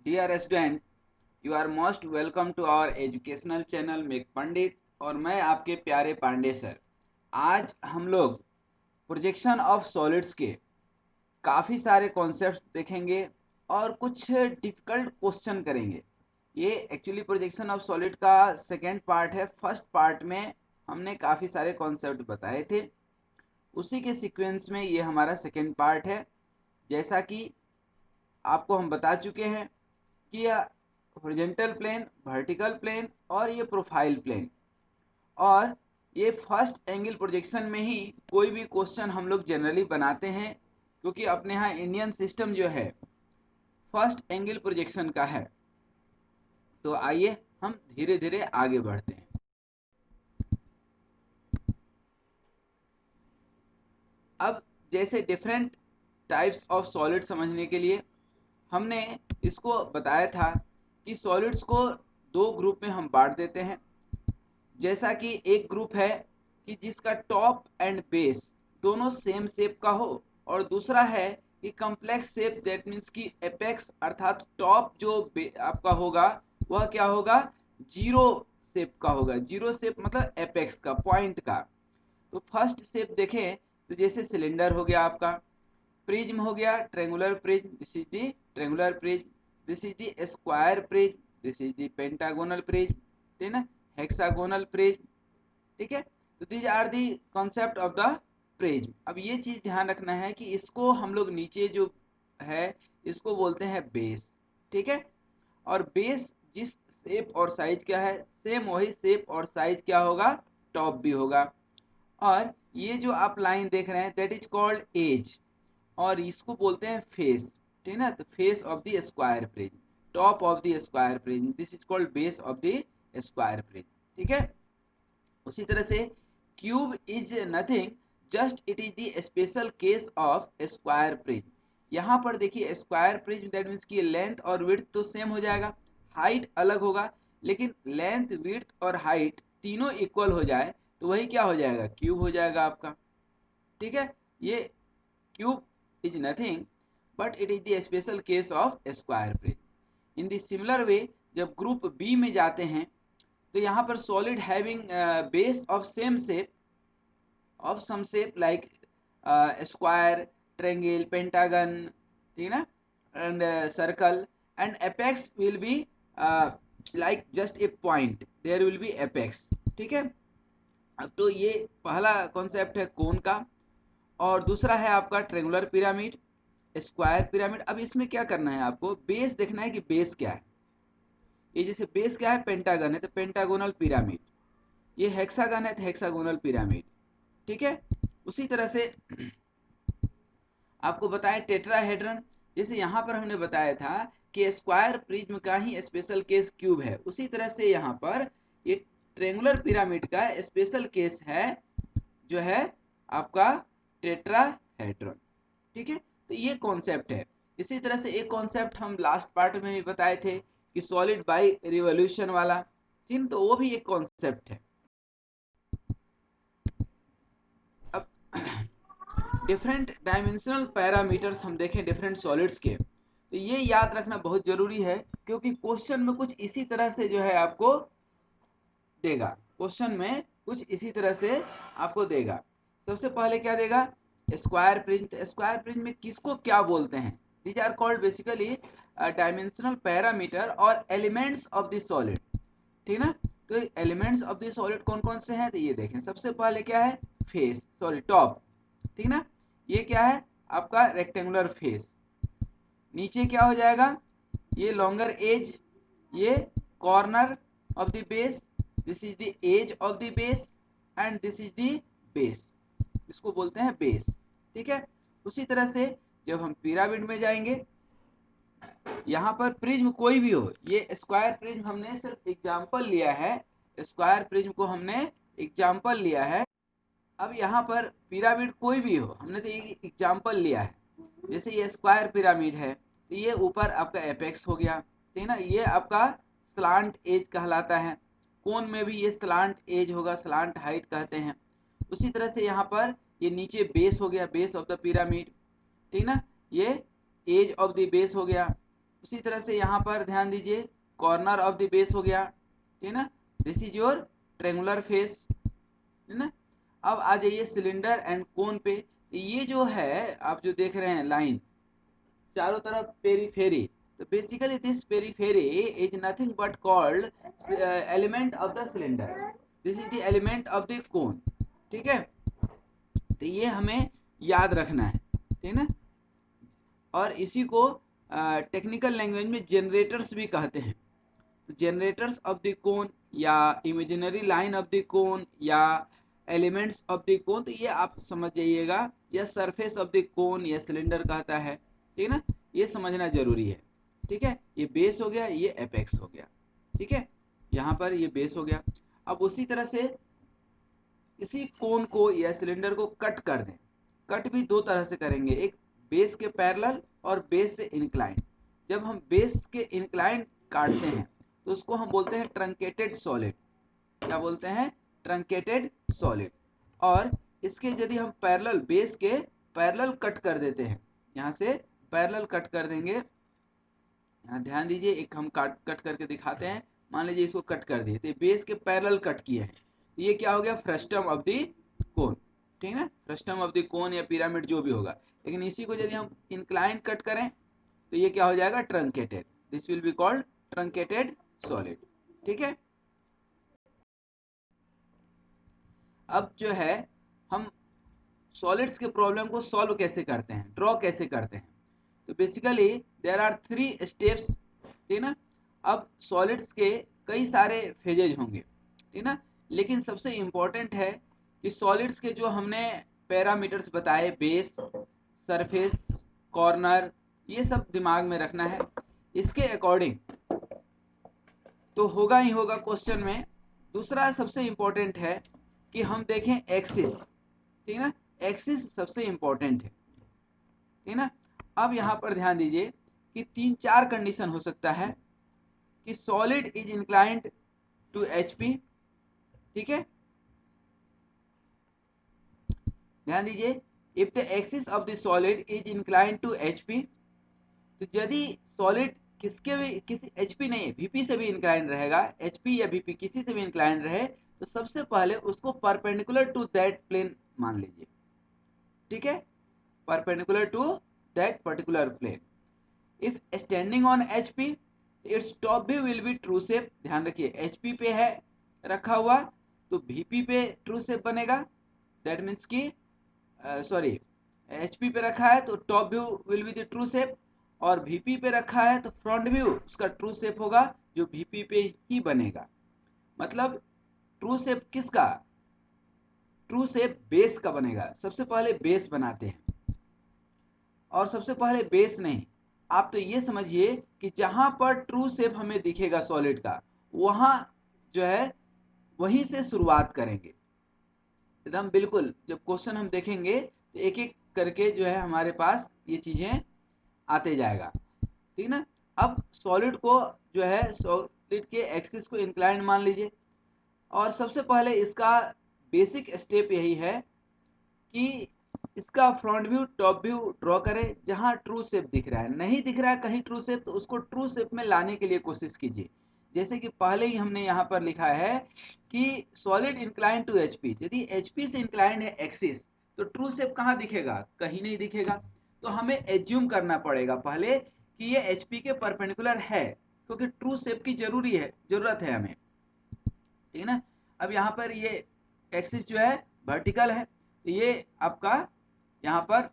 Dear student, you are most welcome to our educational channel make Pandit. और मैं आपके प्यारे पांडे सर। आज हम लोग प्रोजेक्शन ऑफ सॉलिड्स के काफ़ी सारे कॉन्सेप्ट्स देखेंगे और कुछ डिफिकल्ट क्वेश्चन करेंगे। ये एक्चुअली प्रोजेक्शन ऑफ सॉलिड का सेकेंड पार्ट है। फर्स्ट पार्ट में हमने काफ़ी सारे कॉन्सेप्ट बताए थे, उसी के सीक्वेंस में ये हमारा सेकेंड पार्ट है। जैसा कि आपको हम बता चुके हैं कि यह हॉरिजॉन्टल प्लेन, वर्टिकल प्लेन और ये प्रोफाइल प्लेन, और ये फर्स्ट एंगल प्रोजेक्शन में ही कोई भी क्वेश्चन हम लोग जनरली बनाते हैं, क्योंकि अपने यहाँ इंडियन सिस्टम जो है फर्स्ट एंगल प्रोजेक्शन का है। तो आइए हम धीरे धीरे आगे बढ़ते हैं। अब जैसे डिफरेंट टाइप्स ऑफ सॉलिड समझने के लिए हमने इसको बताया था कि सॉलिड्स को दो ग्रुप में हम बांट देते हैं। जैसा कि एक ग्रुप है कि जिसका टॉप एंड बेस दोनों सेम शेप का हो, और दूसरा है कि कॉम्प्लेक्स शेप, दैट मीन्स कि एपेक्स अर्थात टॉप जो आपका होगा वह क्या होगा, जीरो शेप का होगा। जीरो शेप मतलब एपेक्स का, पॉइंट का। तो फर्स्ट शेप देखें तो जैसे सिलेंडर हो गया आपका, प्रिज्म हो गया, triangular prism, this is the triangular prism, this is the square prism, this is the pentagonal prism, ठीक है ना, हेक्सागोनल प्रिज्म। ठीक है, तो these are the concept of the prism. अब ये चीज ध्यान रखना है कि इसको हम लोग नीचे जो है इसको बोलते हैं बेस। ठीक है, और बेस जिस शेप और साइज क्या है, सेम वही शेप और साइज क्या होगा, टॉप भी होगा। और ये जो आप लाइन देख रहे हैं दैट इज कॉल्ड एज, और इसको बोलते हैं फेस। ठीक है ना, तो face of the square prism, top of the square prism, this is called base of the square prism. ठीक है, उसी तरह से cube is nothing, just it is the special case of square prism. यहाँ पर देखिए स्क्वायर प्रिज्म दैट मीन्स की length और विड्थ तो सेम हो जाएगा, हाइट अलग होगा, लेकिन लेंथ, विड्थ और हाइट तीनों इक्वल हो जाए तो वही क्या हो जाएगा, क्यूब हो जाएगा आपका। ठीक है, ये cube is nothing but it is the special case of square prism. In the similar way जब ग्रुप बी में जाते हैं तो यहाँ पर solid having base of same shape of some shape like square, triangle, pentagon, ठीक है ना, and circle, and apex will be like just a point, there will be apex. ठीक है, अब तो ये पहला कॉन्सेप्ट है कोन का, और दूसरा है आपका ट्रेंगुलर पिरामिड, स्क्वायर पिरामिड। अब इसमें क्या करना है, आपको बेस देखना है कि बेस क्या है। ये जैसे बेस क्या है, पेंटागन है तो पेंटागोनल पिरामिड, ये हेक्सागन है तो हेक्सागोनल पिरामिड। ठीक है, उसी तरह से आपको बताएं टेट्राहेड्रन, जैसे यहाँ पर हमने बताया था कि स्क्वायर प्रिज्म का ही स्पेशल केस क्यूब है, उसी तरह से यहाँ पर ये ट्रेंगुलर पिरामिड का स्पेशल केस है जो है आपका टेट्राहेड्रन। ठीक है, तो ये कॉन्सेप्ट है। इसी तरह से एक कॉन्सेप्ट हम लास्ट पार्ट में भी बताए थे कि सॉलिड बाई रिवोल्यूशन वाला, ठीक, तो वो भी एक कॉन्सेप्ट है। अब डिफरेंट डायमेंशनल पैरामीटर्स हम देखें डिफरेंट सॉलिड्स के, तो ये याद रखना बहुत जरूरी है, क्योंकि क्वेश्चन में कुछ इसी तरह से जो है आपको देगा। क्वेश्चन में कुछ इसी तरह से आपको देगा। सबसे पहले क्या देगा, स्क्वायर प्रिज्म। स्क्वायर प्रिज्म में किसको क्या बोलते हैं, these are called basically dimensional parameter और एलिमेंट्स ऑफ द सॉलिड। ठीक ना, तो एलिमेंट्स ऑफ द सॉलिड कौन कौन से हैं, तो ये देखें। सबसे पहले क्या है, फेस, सॉरी टॉप, ठीक ना, ये क्या है आपका रेक्टेंगुलर फेस। नीचे क्या हो जाएगा, ये लॉन्गर एज, ये corner of the base, this is the edge of the base, and this is the base, इसको बोलते हैं बेस। ठीक है, उसी तरह से जब हम पिरामिड में जाएंगे, यहाँ पर प्रिज्म कोई भी हो, ये स्क्वायर प्रिज्म हमने सिर्फ एग्जाम्पल लिया है, स्क्वायर प्रिज्म को हमने एग्जाम्पल लिया है। अब यहाँ पर पिरामिड कोई भी हो, हमने तो ये एग्जाम्पल लिया है। जैसे ये स्क्वायर पिरामिड है तो ये ऊपर आपका एपेक्स हो गया, ठीक है ना, ये आपका स्लांट एज कहलाता है। कोन में भी ये स्लांट एज होगा, स्लांट हाइट कहते हैं। उसी तरह से यहाँ पर ये नीचे बेस हो गया, बेस ऑफ द पिरामिड, ठीक ना, ये एज ऑफ द बेस हो गया। उसी तरह से यहाँ पर ध्यान दीजिए, कॉर्नर ऑफ द बेस हो गया, ठीक है ना, this is your triangular face, है ना। अब आ जाइए सिलेंडर एंड कोन पे। ये जो है आप जो देख रहे हैं लाइन चारों तरफ पेरीफेरी, तो basically this periphery is nothing but called element of the cylinder, this is the element of the cone, ठीक है। तो ये हमें याद रखना है, ठीक है ना। और इसी को टेक्निकल लैंग्वेज में जनरेटर्स भी कहते हैं। तो जनरेटर्स ऑफ द कोन या imaginary line of the cone या एलिमेंट्स ऑफ द कोन, तो ये आप समझ जाइएगा, या सरफेस ऑफ द कोन या सिलेंडर कहता है, ठीक है ना। ये समझना जरूरी है, ठीक है। ये बेस हो गया, ये एपेक्स हो गया, ठीक है। यहाँ पर ये बेस हो गया। अब उसी तरह से इसी कोन को या सिलेंडर को कट कर दें। कट भी दो तरह से करेंगे, एक बेस के पैरेलल और बेस से इंक्लाइन। जब हम बेस के इंक्लाइन काटते हैं तो उसको हम बोलते हैं ट्रंकेटेड सॉलिड। क्या बोलते हैं? Truncated solid. और इसके यदि हम पैरेलल, बेस के पैरेलल कट कर देते हैं, यहाँ से पैरेलल कट कर देंगे, यहाँ ध्यान दीजिए, एक हम कट करके दिखाते हैं। मान लीजिए इसको कट कर दिए, तो बेस के पैरेलल कट किए हैं, तो ये क्या हो गया? फ्रस्टम ऑफ द कोन, ठीक है ना। फ्रस्टम ऑफ द कोन या पिरामिड जो भी होगा। लेकिन इसी को यदि हम इंक्लाइन कट करें तो ये क्या हो जाएगा? Truncated. This will be called truncated solid, ठीक है। अब जो है हम सॉलिड्स के प्रॉब्लम को सॉल्व कैसे करते हैं, ड्रॉ कैसे करते हैं, तो बेसिकली देयर आर 3 स्टेप्स, ठीक है ना। अब सॉलिड्स के कई सारे फेजेज होंगे, ठीक है ना, लेकिन सबसे इम्पोर्टेंट है कि सॉलिड्स के जो हमने पैरामीटर्स बताए, बेस, सरफेस, कॉर्नर, ये सब दिमाग में रखना है। इसके अकॉर्डिंग तो होगा ही होगा क्वेश्चन में। दूसरा सबसे इम्पोर्टेंट है कि हम देखें एक्सिस, ठीक है ना। एक्सिस सबसे इम्पोर्टेंट है, ठीक है ना। अब यहाँ पर ध्यान दीजिए कि 3-4 कंडीशन हो सकता है कि solid is inclined to HP, ठीक है। ध्यान दीजिए, if the axis of the solid is inclined to HP, तो यदि सॉलिड किसके भी, किसी HP नहीं, VP से भी इंक्लाइंड रहेगा, HP या VP किसी से भी इंक्लाइंड रहे, तो सबसे पहले उसको परपेंडिकुलर टू दैट प्लेन मान लीजिए, ठीक है, perpendicular to that particular plane. If standing on HP, it's top view will be true shape. ध्यान रखिए, HP पे है रखा हुआ तो VP पे ट्रू शेप बनेगा, दैट मीन्स कि सॉरी, HP पे रखा है तो top view will be the true shape, और VP पे रखा है तो फ्रंट व्यू उसका ट्रू शेप होगा जो VP पे ही बनेगा। मतलब ट्रू शेप किसका? ट्रू शेप बेस का बनेगा। सबसे पहले बेस बनाते हैं, और सबसे पहले बेस नहीं, आप तो ये समझिए कि जहां पर ट्रू शेप हमें दिखेगा सॉलिड का, वहां जो है वहीं से शुरुआत करेंगे एकदम बिल्कुल। जब क्वेश्चन हम देखेंगे तो एक एक करके जो है हमारे पास ये चीजें आते जाएगा, ठीक ना। अब सॉलिड को जो है, सॉलिड के एक्सिस को इंक्लाइंड मान लीजिए, और सबसे पहले इसका बेसिक स्टेप यही है कि इसका front view top view draw करें। जहां ट्रू शेप दिख रहा है, नहीं दिख रहा है कहीं ट्रू शेप, तो उसको ट्रू शेप में लाने के लिए कोशिश कीजिए। जैसे कि पहले ही हमने यहाँ पर लिखा है कि सॉलिड इंक्लाइन टू HP, यदि HP से इंक्लाइंड है एक्सिस, तो ट्रू शेप कहाँ दिखेगा? कहीं नहीं दिखेगा। तो हमें एज्यूम करना पड़ेगा पहले कि ये HP के परपेंडिकुलर है, क्योंकि ट्रू शेप की जरूरत है हमें, ठीक है ना। अब यहाँ पर ये एक्सिस जो है वर्टिकल है, तो ये आपका यहाँ पर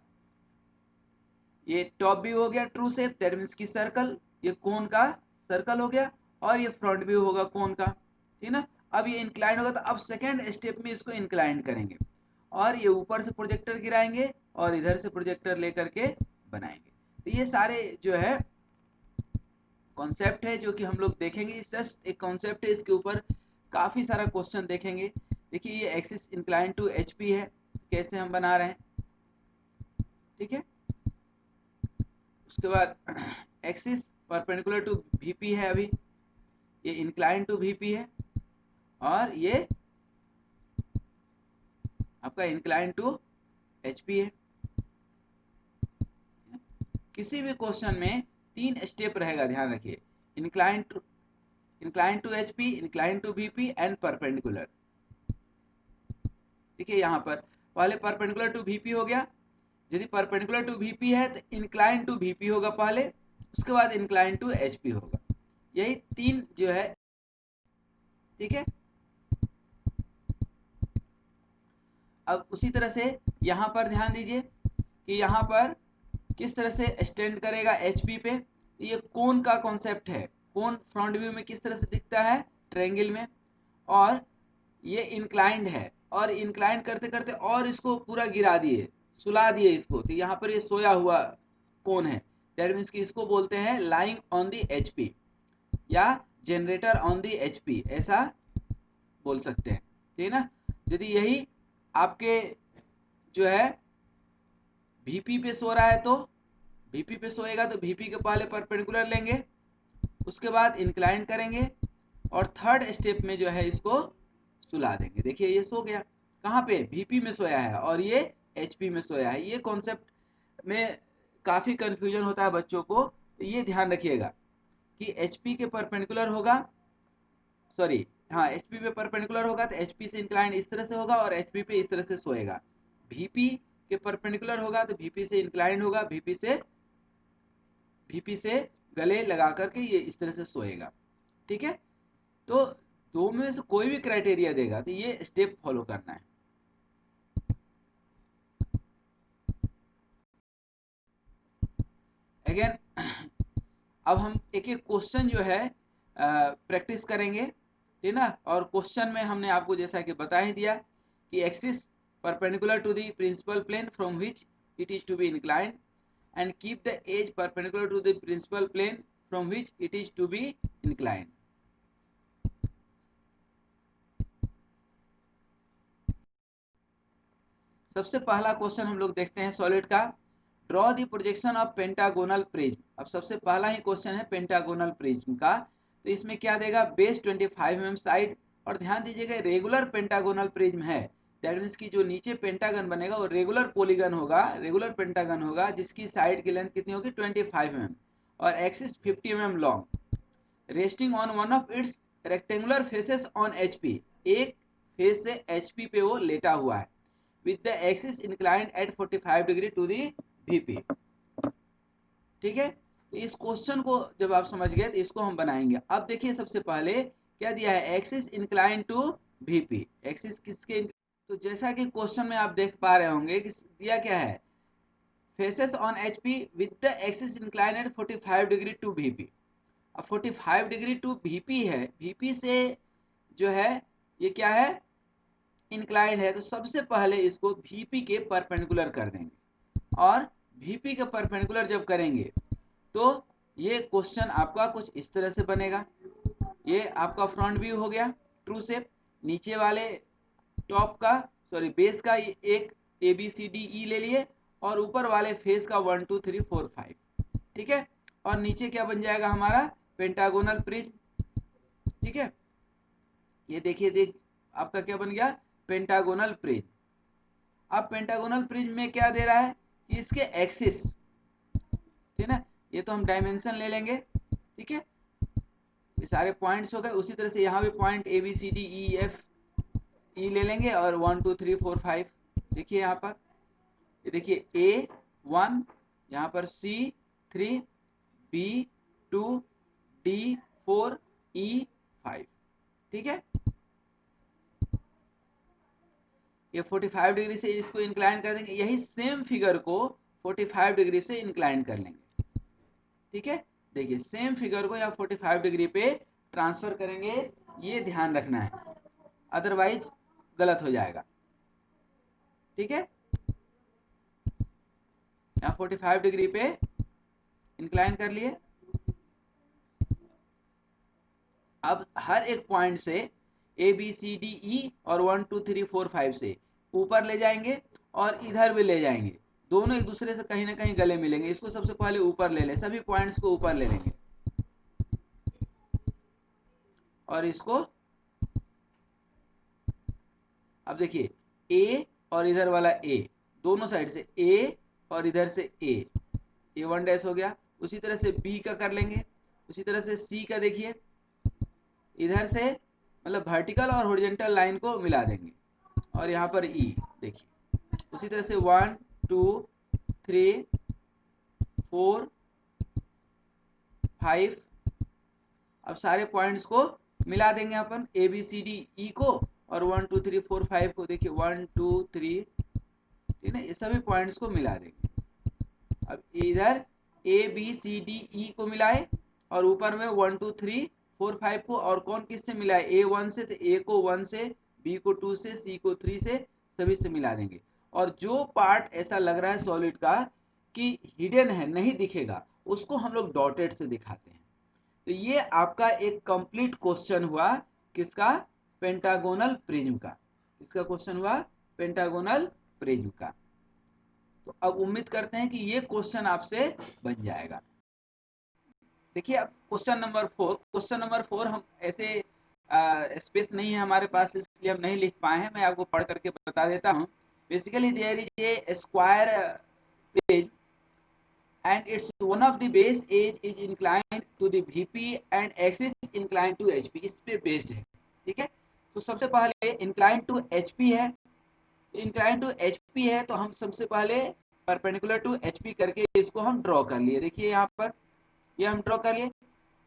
ये टॉप व्यू हो गया ट्रू शेप, दैट मीन्स की सर्कल, ये कोन का सर्कल हो गया, और ये फ्रंट व्यू होगा कोन का, ठीक है ना। अब ये इंक्लाइन होगा, तो अब सेकेंड स्टेप में इसको इंक्लाइन करेंगे, और ये ऊपर से प्रोजेक्टर गिराएंगे और इधर से प्रोजेक्टर लेकर के बनाएंगे। तो ये सारे जो है कॉन्सेप्ट है जो कि हम लोग देखेंगे। जस्ट एक कॉन्सेप्ट है, इसके ऊपर काफी सारा क्वेश्चन देखेंगे। देखिए ये एक्सिस इंक्लाइन टू HP है, कैसे हम बना रहे हैं, ठीक है। उसके बाद एक्सिस परपेंडिकुलर टू VP है, अभी ये इंक्लाइन टू VP है, और ये आपका इंक्लाइन टू HP है। किसी भी क्वेश्चन में 3 स्टेप रहेगा, ध्यान रखिए। Incline to HP, incline to VP and perpendicular. देखिए यहाँ पर पहले परपेंडिकुलर टू वीपी हो गया। यदि परपेंडिकुलर टू वीपी है तो इंक्लाइन टू वीपी होगा पहले, उसके बाद इंक्लाइन टू एचपी होगा। यही 3 जो है, ठीक है। अब उसी तरह से यहाँ पर ध्यान दीजिए कि यहाँ पर किस तरह से स्टैंड करेगा एचपी पे। ये कोन का कॉन्सेप्ट है। कोन फ्रंट व्यू में किस तरह से दिखता है, ट्रायंगल में, और ये इंक्लाइंड है, और इंक्लाइंड करते करते और इसको पूरा गिरा दिए, सुला दिए इसको, तो यहाँ पर ये सोया हुआ कोन है। दैट मीन्स कि इसको बोलते हैं लाइंग ऑन दी एचपी या जनरेटर ऑन दी एचपी, ऐसा बोल सकते हैं, ठीक है ना। यदि यही आपके जो है वीपी पे सो रहा है तो वीपी पे सोएगा तो वीपी के पहले परपेंडिकुलर लेंगे, उसके बाद इंक्लाइन करेंगे, और थर्ड स्टेप में जो है इसको सुला देंगे। देखिए ये सो गया, कहाँ पे, वीपी में सोया है, और ये एचपी में सोया है। ये कॉन्सेप्ट में काफ़ी कंफ्यूजन होता है बच्चों को, तो ये ध्यान रखिएगा कि एचपी के परपेंडिकुलर होगा, सॉरी हाँ, एचपी पे परपेंडिकुलर होगा तो एचपी से इंक्लाइन इस तरह से होगा और एचपी पे इस तरह से सोएगा। वीपी के परपेंडिकुलर होगा तो वीपी से इंक्लाइन होगा, वीपी से गले लगा करके ये इस तरह से सोएगा, ठीक है। तो दो में से कोई भी क्राइटेरिया देगा तो ये स्टेप फॉलो करना है। अगेन अब हम एक एक क्वेश्चन जो है प्रैक्टिस करेंगे, ठीक ना। और क्वेश्चन में हमने आपको जैसा कि बता ही दिया कि axis perpendicular to the principal plane from which it is to be inclined and keep the edge perpendicular to the principal plane from which it is to be inclined. सबसे पहला क्वेश्चन हम लोग देखते हैं सॉलिड का। Draw the projection of pentagonal prism. अब सबसे पहला ही क्वेश्चन है पेंटागोनल प्रिज्म का, तो इसमें क्या देगा, बेस 25 mm साइड, और ध्यान दीजिएगा रेगुलर पेंटागोनल प्रिज्म है। दैट मीन्स की जो नीचे पेंटागन बनेगा वो रेगुलर पॉलीगन होगा, रेगुलर पेंटागन होगा, जिसकी साइड की लेंथ कितनी होगी, 25 mm, और axis 50 mm long, resting on one of its rectangular faces on HP. एक फेस से एचपी पे वो लेटा हुआ है, with the axis inclined at 45 degree to the VP, ठीक है। तो इस क्वेश्चन को जब आप समझ गए तो इसको हम बनाएंगे। अब देखिए सबसे पहले क्या दिया है, axis incline to VP। Axis किसके, तो जैसा कि क्वेश्चन में आप देख पा रहे होंगे कि दिया क्या है, faces on HP with the axis incline at 45 degree to VP। अब 45 डिग्री टू VP है, VP से जो है ये क्या है, इंक्लाइंड है, तो सबसे पहले इसको VP के परपेंडिकुलर कर देंगे, और VP के परपेंडिकुलर जब करेंगे तो ये क्वेश्चन आपका कुछ इस तरह से बनेगा। ये आपका फ्रंट व्यू हो गया, ट्रू शेप। नीचे वाले टॉप का, सॉरी बेस का एक ABCDE ले लिए, और ऊपर वाले फेस का 1 2 3 4 5, ठीक है। और नीचे क्या बन जाएगा हमारा, पेंटागोनल प्रिज्म, ठीक है। ये देखिए आपका क्या बन गया, पेंटागोनल प्रिज्म। अब पेंटागोनल प्रिज्म में क्या दे रहा है कि इसके एक्सिस, ठीक है, ये तो हम डायमेंशन ले लेंगे, ठीक है। ये सारे पॉइंट्स हो गए। उसी तरह से यहाँ भी पॉइंट ABCDEFE ले लेंगे, और 1 2 3 4 5। देखिए यहाँ पर, ये देखिए A1, यहाँ पर C3, B2, D4, E5, ठीक है। ये 45 डिग्री से इसको इंक्लाइन कर देंगे, यही सेम फिगर को 45 डिग्री से इंक्लाइन कर लेंगे, ठीक है। देखिए सेम फिगर को यहाँ 45 डिग्री पे ट्रांसफर करेंगे, ये ध्यान रखना है, अदरवाइज गलत हो जाएगा, ठीक है। यहाँ 45 डिग्री पे इंक्लाइन कर लिए। अब हर एक पॉइंट से ABCDE और 1 2 3 4 5 से ऊपर ले जाएंगे, और इधर भी ले जाएंगे, दोनों एक दूसरे से कहीं ना कहीं गले मिलेंगे। इसको सबसे पहले ऊपर ले लें, सभी पॉइंट्स को ऊपर ले लेंगे, और इसको अब देखिए A और इधर वाला A, दोनों साइड से A और इधर से A, A1 डैश हो गया, उसी तरह से बी का कर लेंगे, उसी तरह से सी का देखिए इधर से मतलब वर्टिकल और हॉरिजॉन्टल लाइन को मिला देंगे, और यहाँ पर ई देखिए उसी तरह से 1 2 3 4 5, अब सारे पॉइंट्स को मिला देंगे अपन A B C D E को, और 1 2 3 4 5 को देखिए 1 2 3, ठीक है, ये सभी पॉइंट्स को मिला देंगे। अब इधर A B C D E को मिलाए, और ऊपर में 1 2 3 4 5 को, और कौन किससे मिलाए, ए 1 से, तो ए को 1 से, बी को 2 से, सी को 3 से, सभी से मिला देंगे। और जो पार्ट ऐसा लग रहा है सॉलिड का कि हिडन है, नहीं दिखेगा, उसको हम लोग डॉटेड से दिखाते हैं। तो ये आपका एक कंप्लीट क्वेश्चन हुआ किसका, पेंटागोनल प्रिज्म का। किसका क्वेश्चन हुआ, पेंटागोनल प्रिज्म का। तो अब उम्मीद करते हैं कि ये क्वेश्चन आपसे बन जाएगा। देखिए अब क्वेश्चन नंबर 4, क्वेश्चन नंबर 4 हम ऐसे स्पेस नहीं है हमारे पास, इसलिए हम नहीं लिख पाए हैं, मैं आपको पढ़ करके बता देता हूँ। Basically there is a square page and its one of the base edge is inclined to the VP and axis inclined to HP, इस पे बेस्ड है, ठीक है। तो सबसे पहले inclined to HP है, इंक्लाइन टू HP है, तो हम सबसे पहले परपेंडिकुलर टू HP करके इसको हम ड्रॉ कर लिए। देखिए यहाँ पर ये हम ड्रॉ कर लिए।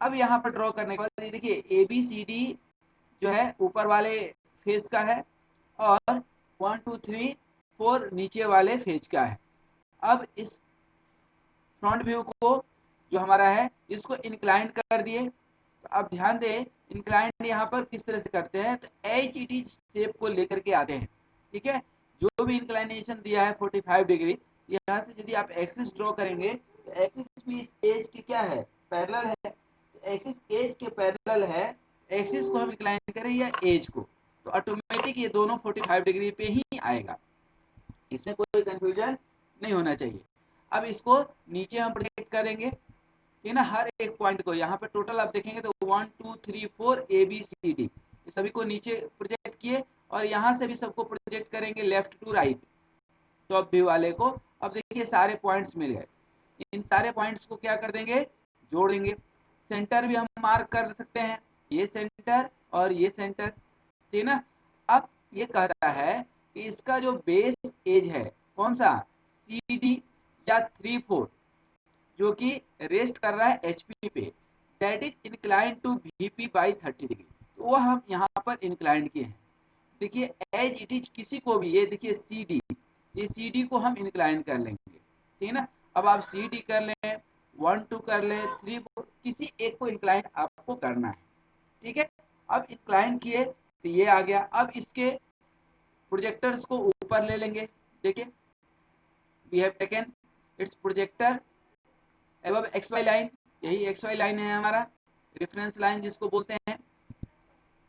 अब यहाँ पर ड्रॉ करने के बाद ये देखिए ABCD जो है ऊपर वाले फेस का है, और 1 2 3 4 नीचे वाले फेस का है। अब इस फ्रंट व्यू को जो हमारा है इसको इंक्लाइन कर दिए। तो अब ध्यान दें इंक्लाइन यहाँ पर किस तरह से करते हैं, तो एज इट इज शेप को लेकर के आते हैं, ठीक है। जो भी इंक्लाइनेशन दिया है 45 डिग्री, यहाँ से यदि आप एक्सिस ड्रॉ करेंगे तो एक्सिस भी इस एज के क्या है, पैरेलल है। एक्सिस एज के पैरेलल है, एक्सिस को हम इंक्लाइन करें या एज को, तो ऑटोमेटिक ये दोनों 45 डिग्री पे ही आएगा, इसमें कोई कंफ्यूजन नहीं होना चाहिए। अब इसको नीचे हम प्रोजेक्ट करेंगे, ठीक है ना, हर एक पॉइंट को। यहाँ पे टोटल आप देखेंगे तो 1 2 3 4 ABCD सभी को नीचे प्रोजेक्ट किए, और यहाँ से भी सबको प्रोजेक्ट करेंगे left to right top view वाले को। अब देखिए सारे पॉइंट्स मिल गए, इन सारे पॉइंट्स को क्या कर देंगे, जोड़ देंगे। सेंटर भी हम मार्क कर सकते हैं, ये सेंटर और ये सेंटर, ठीक है ना। अब ये कहता है कि इसका जो बेस एज है कौन सा, CD या 3 4, जो कि रेस्ट कर रहा है HP पे, that is incline to VP by 30 degree, तो वो हम यहाँ पर इंक्लाइन किए हैं। देखिए एज इट इज किसी को भी, ये देखिए CD, ये CD को हम इंक्लाइन कर लेंगे, ठीक है ना। अब आप CD कर लें, 1 2 कर लें, 3 4, किसी एक को इंक्लाइन आपको करना है, ठीक है। अब इंक्लाइन किए तो ये आ गया। अब इसके प्रोजेक्टर्स को ऊपर ले लेंगे। देखिए we have taken its projector above XY line, यही XY लाइन है हमारा रेफरेंस लाइन जिसको बोलते हैं,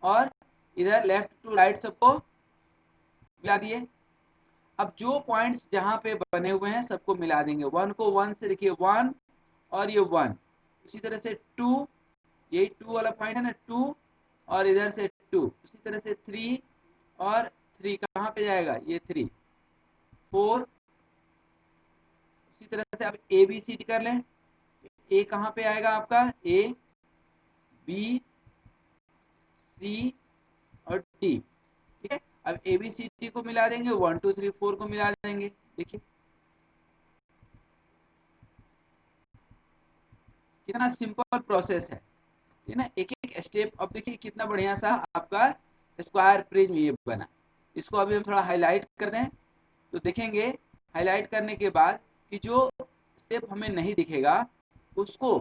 और इधर लेफ्ट टू राइट सबको मिला दिए। अब जो पॉइंट्स जहां पे बने हुए हैं सबको मिला देंगे। 1 को 1 से देखिए 1, और ये 1, इसी तरह से 2, यही 2 वाला पॉइंट है ना 2, और इधर से 2, इसी तरह से 3, और 3 कहाँ पे जाएगा, ये 3 4, इसी तरह से आप ABCD कर लें। ए कहाँ पे आएगा आपका, ABCD और D, ठीक है। अब ABCD को मिला देंगे, 1 2 3 4 को मिला देंगे। देखिए कितना सिंपल प्रोसेस है, ठीक है ना, एक एक स्टेप। अब देखिए कितना बढ़िया सा आपका स्क्वायर प्रिज्म ये बना। इसको अभी हम थोड़ा हाईलाइट कर दें, तो देखेंगे हाईलाइट करने के बाद कि जो स्टेप हमें नहीं दिखेगा उसको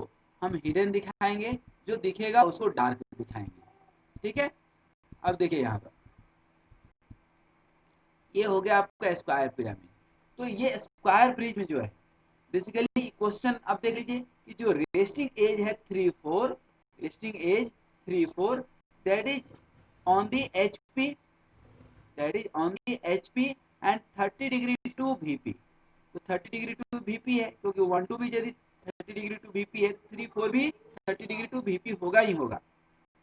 हम हिडन दिखाएंगे, जो दिखेगा उसको डार्क दिखाएंगे, ठीक है। अब देखिए यहाँ पर ये हो गया आपका स्क्वायर पिरामिड। तो ये स्क्वायर प्रिज्म जो है बेसिकली क्वेश्चन अब देख लीजिए कि जो रेस्टिंग एज है 3 4, resting edge 3 4, that is on the HP, that is on the HP and 30 degree to VP। तो 30 डिग्री टू VP है, क्योंकि 1 2 भी यदि 30 डिग्री टू VP है, 3 4 भी 30 डिग्री टू VP होगा ही होगा,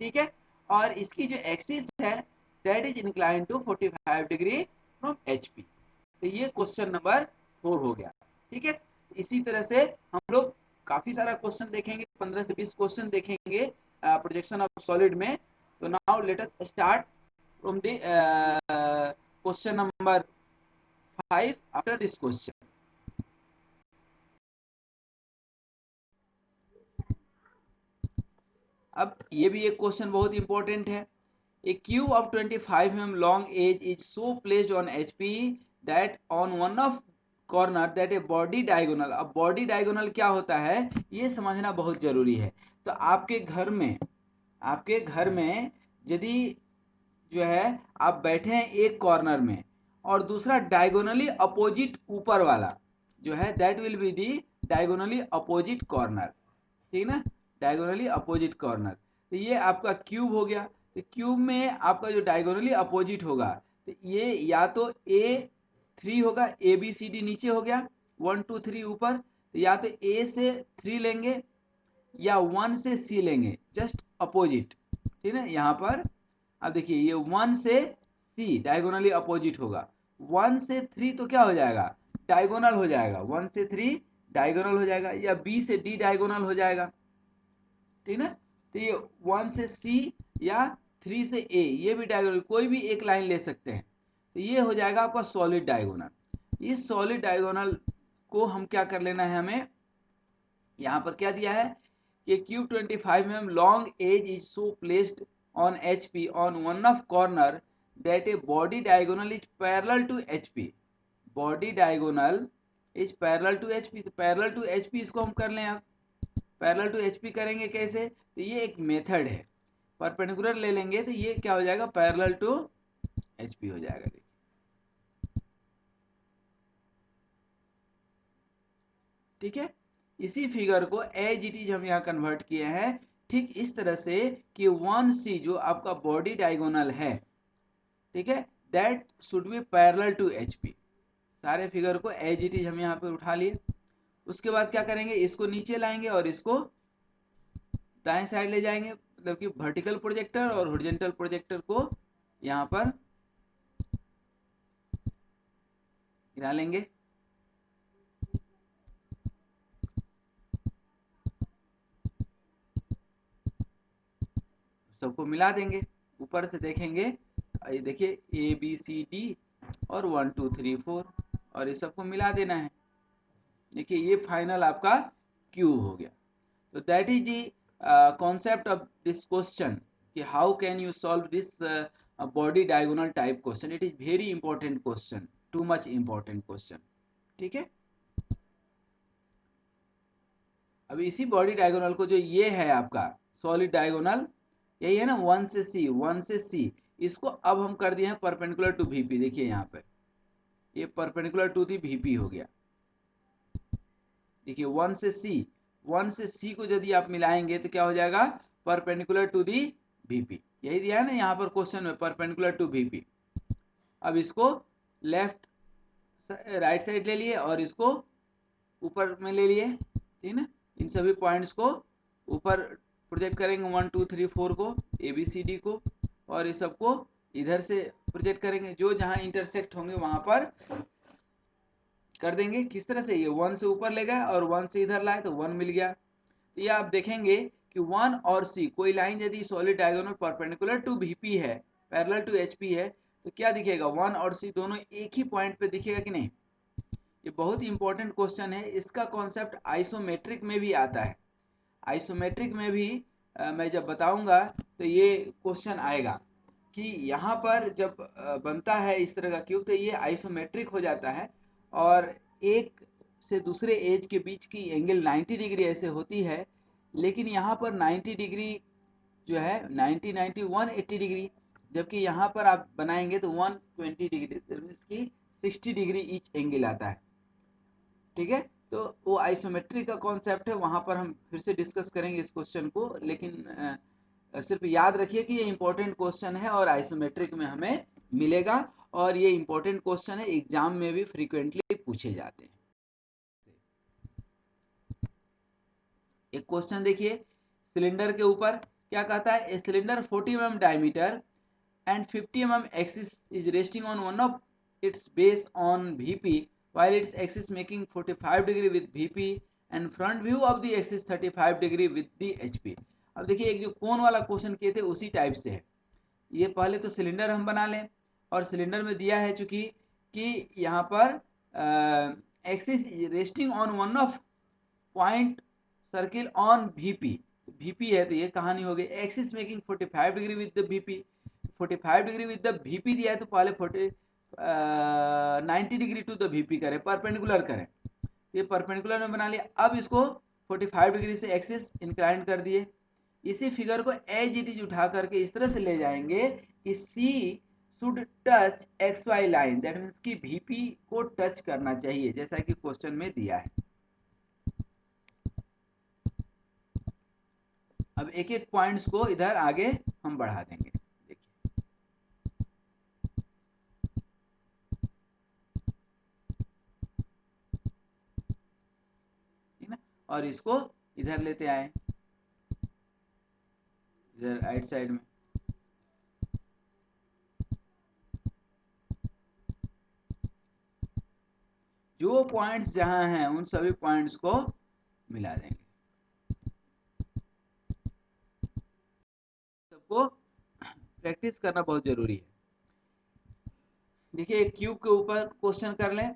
ठीक है। और इसकी जो एक्सिस है that is incline to 45 degree from HP। तो ये क्वेश्चन नंबर 4 हो गया, ठीक है। इसी तरह से हम लोग काफी सारा क्वेश्चन देखेंगे, 15 से 20 क्वेश्चन देखेंगे प्रोजेक्शन ऑफ सॉलिड में। तो now let us start from the question number 5 after this question. अब ये भी एक क्वेश्चन बहुत इंपॉर्टेंट है। A cube of 25 mm long edge is so placed on HP that on one of corner that a body diagonal, अब body diagonal क्या होता है ये समझना बहुत जरूरी है। तो आपके घर में यदि जो है आप बैठे हैं एक कॉर्नर में और दूसरा डायगोनली अपोजिट ऊपर वाला जो है that will be the diagonally opposite corner, ठीक ना, डायगोनली अपोजिट कॉर्नर। तो ये आपका क्यूब हो गया। तो क्यूब में आपका जो डायगोनली अपोजिट होगा तो ये या तो A3 होगा, ABCD नीचे हो गया, 1 2 3 ऊपर, तो या तो A से 3 लेंगे या 1 से C लेंगे, जस्ट अपोजिट, ठीक है। यहाँ पर अब देखिए ये 1 से C डायगोनली अपोजिट होगा, 1 से 3 तो क्या हो जाएगा, डायगोनल हो जाएगा, 1 से 3 डायगोनल हो जाएगा, या B से D डायगोनल हो जाएगा, ठीक है। तो ये 1 से C या 3 से A ये भी डायगोनल, कोई भी एक लाइन ले सकते हैं। तो ये हो जाएगा आपका सॉलिड डायगोनल। इस सॉलिड डायगोनल को हम क्या कर लेना है, हमें यहाँ पर क्या दिया है कि cube 25 mm long edge is so placed on HP on one of corner that a body diagonal is parallel to HP, body diagonal is parallel to HP। तो parallel to HP इसको हम कर लें। अब पैरेलल टू HP करेंगे कैसे, तो ये एक मेथड है, परपेंडिकुलर ले लेंगे तो ये क्या हो जाएगा, पैरेलल टू HP हो जाएगा। ठीक है, इसी फिगर को एज इट इज हम यहाँ कन्वर्ट किए हैं, ठीक इस तरह से कि 1C जो आपका बॉडी डायगोनल है, ठीक है, that should be parallel to HP। सारे फिगर को एज इट इज हम यहाँ पे उठा लिए। उसके बाद क्या करेंगे, इसको नीचे लाएंगे और इसको दाएं साइड ले जाएंगे, मतलब कि वर्टिकल प्रोजेक्टर और हॉरिजॉन्टल प्रोजेक्टर को यहाँ पर गिरा लेंगे। सबको मिला देंगे, ऊपर से देखेंगे, ये देखिए ABCD और 1 2 3 4 और ये सबको मिला देना है। देखिए ये फाइनल आपका क्यूब हो गया। तो that is the concept of this question कि how can you solve this body diagonal type question. It is very important question, too much important question, ठीक है। अब इसी बॉडी डायगोनल को जो ये है आपका सॉलिड डायगोनल, यही है ना 1 से C, 1 से C, इसको अब हम कर दिए हैं परपेंडिकुलर टू VP। देखिए यहाँ पे ये परपेंडिकुलर टू दी VP हो गया। देखिए 1 से C, 1 से C को यदि आप मिलाएंगे तो क्या हो जाएगा, परपेंडिकुलर टू दी VP। यही दिया है ना यहाँ पर क्वेश्चन में, परपेंडिकुलर टू VP। अब इसको लेफ्ट राइट साइड ले लिए और इसको ऊपर में ले लिए, ठीक है ना। इन सभी पॉइंट्स को ऊपर प्रोजेक्ट करेंगे, 1 2 3 4 को, ABCD को, और ये सबको इधर से प्रोजेक्ट करेंगे, जो जहां इंटरसेक्ट होंगे वहां पर कर देंगे। किस तरह से, ये 1 से ऊपर ले गए और 1 से इधर लाए तो 1 मिल गया। तो ये आप देखेंगे कि 1 और C कोई लाइन यदि solid diagonal perpendicular to VP है, पैरेलल टू HP है, तो क्या दिखेगा, 1 और C दोनों एक ही पॉइंट पे दिखेगा कि नहीं। ये बहुत ही इंपॉर्टेंट क्वेश्चन है। इसका कॉन्सेप्ट आइसोमेट्रिक में भी आता है। आइसोमेट्रिक में भी मैं जब बताऊंगा तो ये क्वेश्चन आएगा कि यहाँ पर जब बनता है इस तरह का क्यूब तो ये आइसोमेट्रिक हो जाता है और एक से दूसरे एज के बीच की एंगल 90 डिग्री ऐसे होती है, लेकिन यहाँ पर 90 डिग्री जो है 90 90 180 डिग्री, जबकि यहाँ पर आप बनाएंगे तो 120 डिग्री, इसकी 60 डिग्री ईच एंगल आता है, ठीक है। तो वो आइसोमेट्रिक का कॉन्सेप्ट है, वहां पर हम फिर से डिस्कस करेंगे इस क्वेश्चन को, लेकिन सिर्फ याद रखिए कि ये इंपॉर्टेंट क्वेश्चन है और आइसोमेट्रिक में हमें मिलेगा, और ये इंपॉर्टेंट क्वेश्चन है, एग्जाम में भी फ्रीक्वेंटली पूछे जाते हैं। एक क्वेश्चन देखिए, सिलेंडर के ऊपर क्या कहता है, a cylinder 40 mm diameter and 50 mm axis is resting on one of its base on VP while its axis making 45 degree with VP and front view of the axis 35 degree with the HP। अब देखिए एक जो कोन वाला question किए थे उसी type से है। ये पहले तो सिलेंडर हम बना लें, और सिलेंडर में दिया है चूंकि कि यहाँ पर axis resting on one of point circle on VP है, तो ये कहानी हो गई axis making 45 degree with the VP। 45 degree with the VP दिया है तो पहले 90 डिग्री टू द VP करें, परपेंडिकुलर करें। ये परपेंडिकुलर में बना लिया। अब इसको 45 डिग्री से एक्सिस इंक्लाइन कर दिए। इसी फिगर को एज इट इज उठा करके इस तरह से ले जाएंगे कि C should touch XY line, that means कि VP को टच करना चाहिए, जैसा कि क्वेश्चन में दिया है। अब एक एक पॉइंट्स को इधर आगे हम बढ़ा देंगे। देखिए ठीक ना, और इसको इधर लेते आए, इधर राइट साइड में। जो पॉइंट्स जहां हैं उन सभी पॉइंट्स को मिला देंगे। सबको प्रैक्टिस करना बहुत जरूरी है। देखिए एक क्यूब के ऊपर क्वेश्चन कर लें।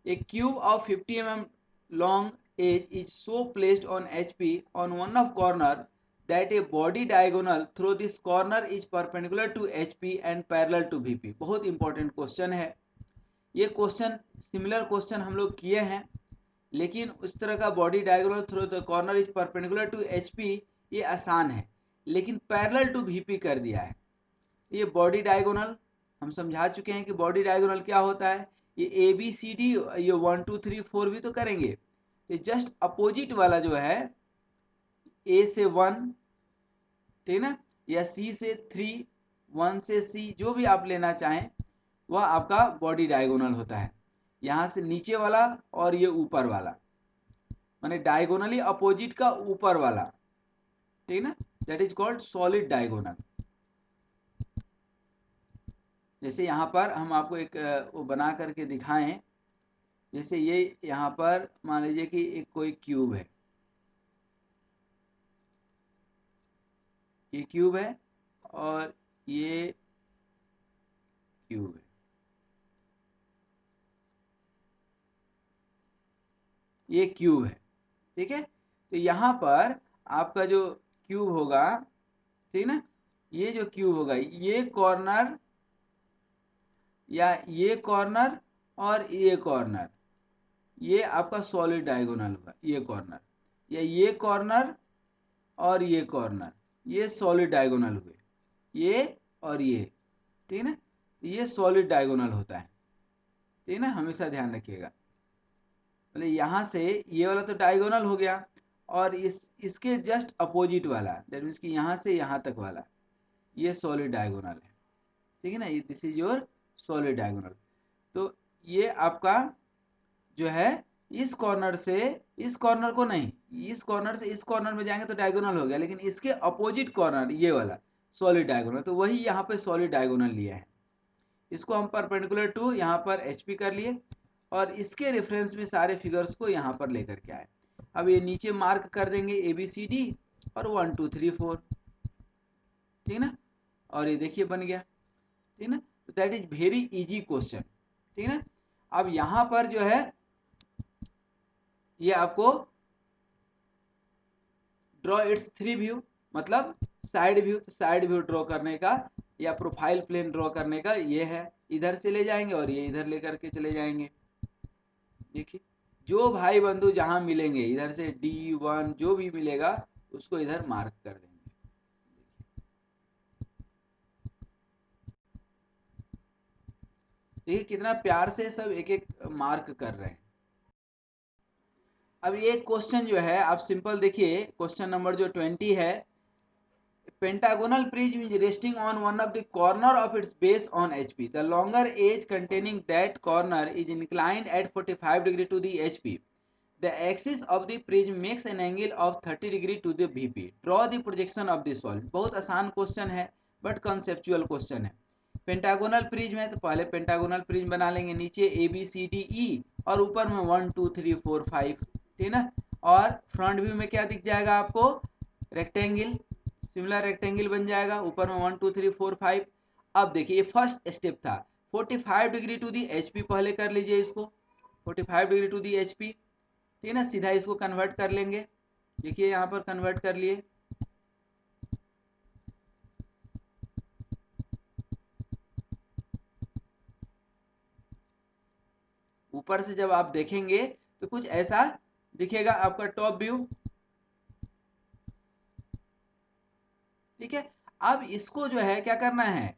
एक cube of 50 mm long edge is so placed on HP on one of corner that a body diagonal through this corner is perpendicular to HP and parallel to VP। बहुत important question है ये। Question similar question हम लोग किए हैं, लेकिन उस तरह का body diagonal through the corner is perpendicular to HP ये आसान है, लेकिन पैरेलल टू VP कर दिया है। ये बॉडी डायगोनल हम समझा चुके हैं कि बॉडी डायगोनल क्या होता है। ये ABCD, ये 1 2 3 4 भी तो करेंगे। ये जस्ट अपोजिट वाला जो है A से 1, ठीक ना, या C से 3, 1 से C, जो भी आप लेना चाहें वह आपका बॉडी डायगोनल होता है। यहाँ से नीचे वाला और ये ऊपर वाला, माने डायगोनली अपोजिट का ऊपर वाला, ठीक ना, that is called solid diagonal. जैसे यहाँ पर हम आपको एक वो बना करके दिखाएं। जैसे ये यहाँ पर मान लीजिए कि एक कोई क्यूब है, ये क्यूब है और ये क्यूब है, ये क्यूब है, ठीक है। तो यहाँ पर आपका जो क्यूब होगा, ठीक ना, ये जो क्यूब होगा ये कॉर्नर या ये कॉर्नर और ये कॉर्नर, ये आपका सॉलिड डायगोनल होगा। ये कॉर्नर या ये कॉर्नर और ये कॉर्नर, ये सॉलिड डायगोनल हुए, ये और ये, ठीक ना, ये सॉलिड डायगोनल होता है, ठीक ना, हमेशा ध्यान रखिएगा। मतलब यहाँ से ये वाला तो डायगोनल हो गया, और इसके जस्ट अपोजिट वाला, दैट मीन्स कि यहाँ से यहाँ तक वाला, ये सॉलिड डायगोनल है, ठीक है ना, ये this is your solid diagonal. तो ये आपका जो है इस कॉर्नर से इस कॉर्नर को नहीं, इस कॉर्नर से इस कॉर्नर में जाएंगे तो डायगोनल हो गया, लेकिन इसके अपोजिट कॉर्नर ये वाला सॉलिड डायगोनल, तो वही यहाँ पे सॉलिड डायगोनल लिया है। इसको हम परपेंडिकुलर टू यहाँ पर HP कर लिए, और इसके रेफरेंस में सारे फिगर्स को यहाँ पर लेकर के आए। अब ये नीचे मार्क कर देंगे ABCD और 1 2 3 4, ठीक ना, और ये देखिए बन गया, ठीक ना। तो that is very easy question, ठीक ना। अब यहाँ पर जो है ये आपको ड्रॉ इट्स 3 व्यू, मतलब साइड व्यू। तो साइड व्यू ड्रॉ करने का या प्रोफाइल प्लेन ड्रॉ करने का ये है, इधर से ले जाएंगे और ये इधर लेकर के चले जाएंगे। देखिए जो भाई बंधु जहां मिलेंगे इधर से D1 जो भी मिलेगा उसको इधर मार्क कर देंगे। देखिए कितना प्यार से सब एक एक मार्क कर रहे हैं। अब ये क्वेश्चन जो है आप सिंपल देखिए, क्वेश्चन नंबर जो 20 है, pentagonal prism is resting on one of the corner of its base on HP. The longer edge containing that corner is inclined at 45 degree to the HP. The axis of the prism makes an angle of 30 degree to the VP. Draw the projection of the solid. बहुत आसान question है but conceptual question है। Pentagonal prism है तो पहले pentagonal prism बना लेंगे, नीचे ABCDE और ऊपर में 1 2 3 4 5, ठीक ना, और फ्रंट व्यू में क्या दिख जाएगा आपको, रेक्टेंगल, सिमिलर रेक्टेंगल बन जाएगा, ऊपर में 1 2 3 4 5। अब देखिए ये फर्स्ट स्टेप था, 45 डिग्री टू दी HP पहले कर लीजिए इसको, 45 डिग्री टू दी HP, ठीक है ना। सीधा इसको कन्वर्ट कर लेंगे, देखिए यहाँ पर कन्वर्ट कर लिए। ऊपर से जब आप देखेंगे तो कुछ ऐसा दिखेगा आपका टॉप व्यू, ठीक है। अब इसको जो है क्या करना है,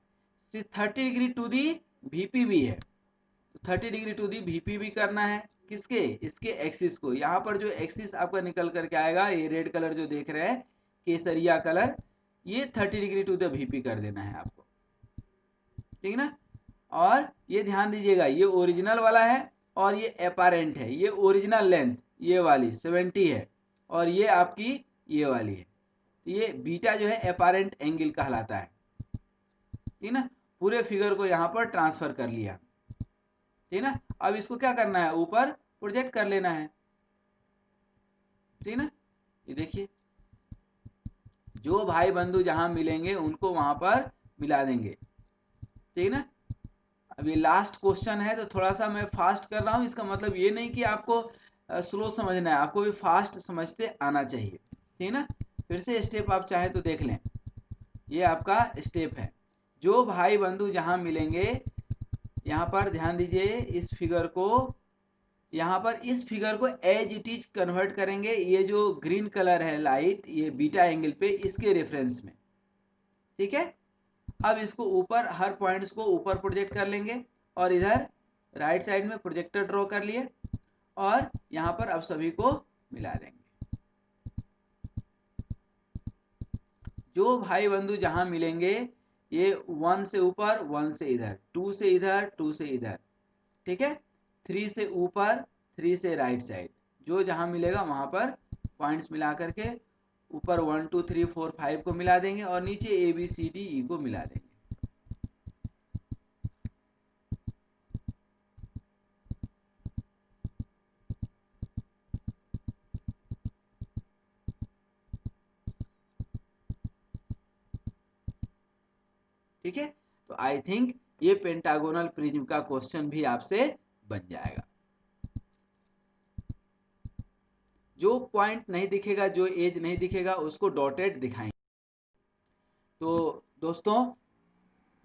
30 डिग्री टू दी VP भी है, तो 30 डिग्री टू दी VP भी करना है, किसके, इसके एक्सिस को। यहाँ पर जो एक्सिस आपका निकल करके आएगा, ये रेड कलर जो देख रहे हैं, केसरिया कलर, ये 30 डिग्री टू द VP कर देना है आपको, ठीक है ना। और ये ध्यान दीजिएगा, ये ओरिजिनल वाला है और ये अपारेंट है, ये ओरिजिनल लेंथ ये वाली 70 है और ये आपकी ये वाली है, तो ये बीटा जो है अपारेंट एंगल कहलाता है, ठीक ना। पूरे फिगर को यहाँ पर ट्रांसफर कर लिया, ठीक ना। अब इसको क्या करना है, ऊपर प्रोजेक्ट कर लेना है, ठीक ना। ये देखिए जो भाई बंधु जहां मिलेंगे उनको वहां पर मिला देंगे, ठीक ना। अब ये लास्ट क्वेश्चन है तो थोड़ा सा मैं फास्ट कर रहा हूँ, इसका मतलब ये नहीं कि आपको स्लो समझना है, आपको भी फास्ट समझते आना चाहिए, ठीक ना। फिर से स्टेप आप चाहे तो देख लें, ये आपका स्टेप है। जो भाई बंधु जहां मिलेंगे, यहाँ पर ध्यान दीजिए, इस फिगर को, यहाँ पर इस फिगर को एज इट इज कन्वर्ट करेंगे, ये जो ग्रीन कलर है लाइट, ये बीटा एंगल पे, इसके रेफरेंस में, ठीक है। अब इसको ऊपर, हर पॉइंट्स को ऊपर प्रोजेक्ट कर लेंगे और इधर राइट साइड में प्रोजेक्टर ड्रॉ कर लिए और यहाँ पर अब सभी को मिला देंगे। जो भाई बंधु जहां मिलेंगे, ये 1 से ऊपर, 1 से इधर, 2 से इधर, 2 से इधर, ठीक है। 3 से ऊपर, 3 से राइट साइड, जो जहां मिलेगा वहां पर पॉइंट्स मिला करके ऊपर 1 2 3 4 5 को मिला देंगे और नीचे ABCDE को मिला देंगे। ठीक है, तो आई थिंक ये पेंटागोनल प्रिज्म का क्वेश्चन भी आपसे बन जाएगा। जो पॉइंट नहीं दिखेगा, जो एज नहीं दिखेगा, उसको डॉटेड दिखाएंगे। तो दोस्तों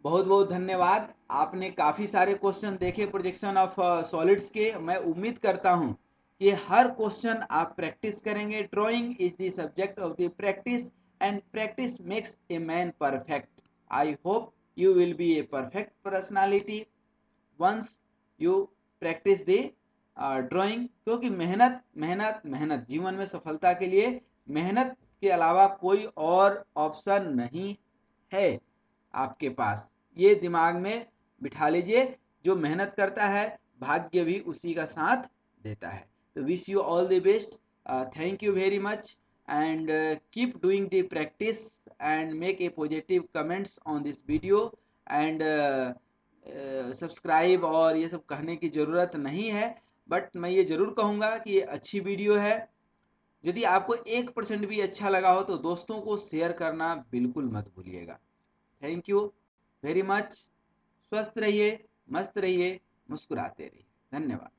बहुत बहुत धन्यवाद, आपने काफ़ी सारे क्वेश्चन देखे प्रोजेक्शन ऑफ सॉलिड्स के। मैं उम्मीद करता हूं कि हर क्वेश्चन आप प्रैक्टिस करेंगे। Drawing is the subject of the practice and practice makes a man perfect. I hope you will be a perfect personality once you practice the drawing, क्योंकि मेहनत मेहनत मेहनत, जीवन में सफलता के लिए मेहनत के अलावा कोई और ऑप्शन नहीं है आपके पास, ये दिमाग में बिठा लीजिए। जो मेहनत करता है भाग्य भी उसी का साथ देता है। तो wish you all the best, thank you very much and keep doing the practice and make a positive comments on this video and subscribe और ये सब कहने की ज़रूरत नहीं है, बट मैं ये ज़रूर कहूँगा कि ये अच्छी वीडियो है। यदि आपको 1% भी अच्छा लगा हो तो दोस्तों को शेयर करना बिल्कुल मत भूलिएगा। थैंक यू वेरी मच, स्वस्थ रहिए, मस्त रहिए, मुस्कुराते रहिए, धन्यवाद।